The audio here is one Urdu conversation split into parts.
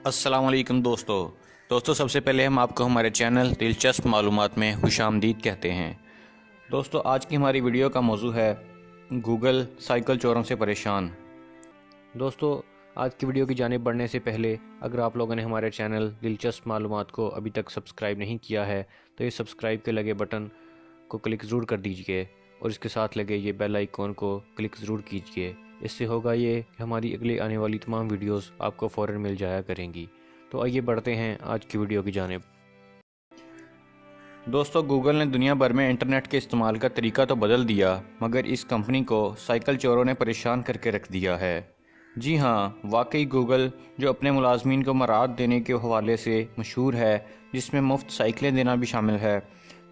السلام علیکم دوستو سب سے پہلے ہم آپ کو ہمارے چینل دلچسپ معلومات میں خوش آمدید کہتے ہیں۔ دوستو آج کی ہماری ویڈیو کا موضوع ہے گوگل سائیکل چوروں سے پریشان۔ دوستو آج کی ویڈیو کی جانب بڑھنے سے پہلے اگر آپ لوگوں نے ہمارے چینل دلچسپ معلومات کو ابھی تک سبسکرائب نہیں کیا ہے تو یہ سبسکرائب کے لگے بٹن کو کلک ضرور کر دیجئے اور اس کے ساتھ لگے یہ بیل آئیکن کو کلک ضرور کیجئے۔ اس سے ہوگا یہ کہ ہماری اگلی آنے والی تمام ویڈیوز آپ کو فوراً مل جایا کریں گی۔ تو آئیے بڑھتے ہیں آج کی ویڈیو کی جانب۔ دوستو گوگل نے دنیا بھر میں انٹرنیٹ کے استعمال کا طریقہ تو بدل دیا مگر اس کمپنی کو سائیکل چوروں نے پریشان کر کے رکھ دیا ہے۔ جی ہاں، واقعی گوگل جو اپنے ملازمین کو مراعات دینے کے حوالے سے مشہور ہے، جس میں مفت سائیکلیں دینا بھی شامل ہے،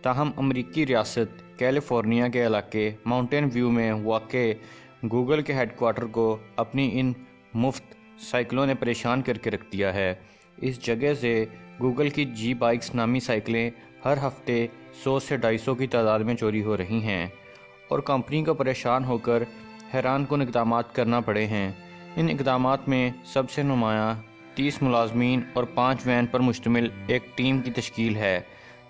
تاہم امریکی ریاست کیلیفورنیا کے علاقے ماؤنٹین ویو میں واقع گوگل کے ہیڈ کوارٹر کو اپنی ان مفت سائیکلوں نے پریشان کر کے رکھ دیا ہے۔ اس جگہ سے گوگل کی جی بائکس نامی سائیکلیں ہر ہفتے 100 سے 250 کی تعداد میں چوری ہو رہی ہیں اور کمپنی کو پریشان ہو کر حیران کن اقدامات کرنا پڑے ہیں۔ ان اقدامات میں سب سے نمایاں 30 ملازمین اور 5 وین پر مشتمل ایک ٹیم کی تشکیل ہے،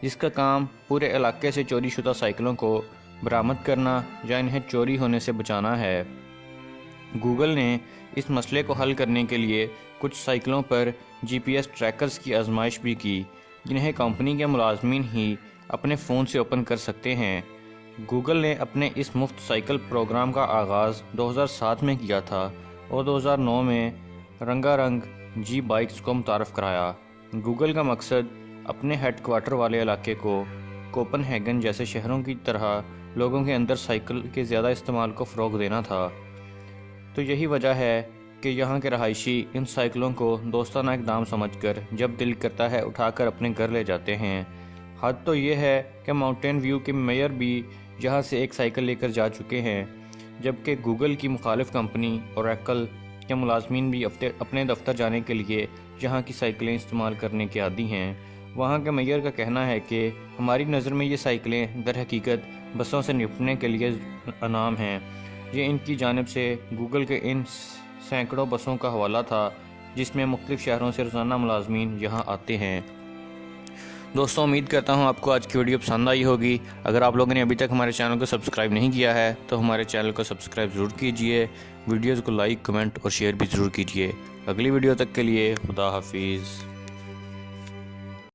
جس کا کام پورے علاقے سے چوری شدہ سائیکلوں کو برآمد کرنا یا انہیں چوری ہونے سے بچانا ہے۔ گوگل نے اس مسئلے کو حل کرنے کے لیے کچھ سائیکلوں پر جی پی ایس ٹریکرز کی آزمائش بھی کی، جنہیں کمپنی کے ملازمین ہی اپنے فون سے اوپن کر سکتے ہیں۔ گوگل نے اپنے اس مفت سائیکل پروگرام کا آغاز 2007 میں کیا تھا اور 2009 میں رنگا رنگ جی بائکس کو متعارف کرایا۔ گوگل کا مقصد اپنے ہیڈ کوارٹر والے علاقے کو کوپن ہیگن جیسے شہروں کی طرح لوگوں کے اندر سائیکل کے زیادہ استعمال کو فروغ دینا تھا۔ تو یہی وجہ ہے کہ یہاں کے رہائشی ان سائیکلوں کو دوستانہ اقدام سمجھ کر جب دل کرتا ہے اٹھا کر اپنے گھر لے جاتے ہیں۔ حد تو یہ ہے کہ ماؤنٹین ویو کے میئر بھی یہاں سے ایک سائیکل لے کر جا چکے ہیں، جبکہ گوگل کی مخالف کمپنی اوریکل کے ملازمین بھی اپنے دفتر جانے کے لیے یہاں کی سائیکلیں استعمال کرنے کے عادی ہیں۔ وہاں کے میئر کا کہنا ہے کہ ہماری نظر میں یہ سائیکلیں در حقیقت بسوں سے نپٹنے کے لیے انعام ہیں۔ یہ ان کی جانب سے گوگل کے ان سینکڑوں بسوں کا حوالہ تھا جس میں مختلف شہروں سے روزانہ ملازمین یہاں آتے ہیں۔ دوستوں امید کرتا ہوں آپ کو آج کی ویڈیو پسند آئی ہوگی۔ اگر آپ لوگوں نے ابھی تک ہمارے چینل کو سبسکرائب نہیں کیا ہے تو ہمارے چینل کو سبسکرائب ضرور کیجئے، ویڈیوز کو لائک، کمنٹ اور شیئر بھی ضرور کیجئے۔ اگلی ویڈیو تک کے لیے خدا حافظ۔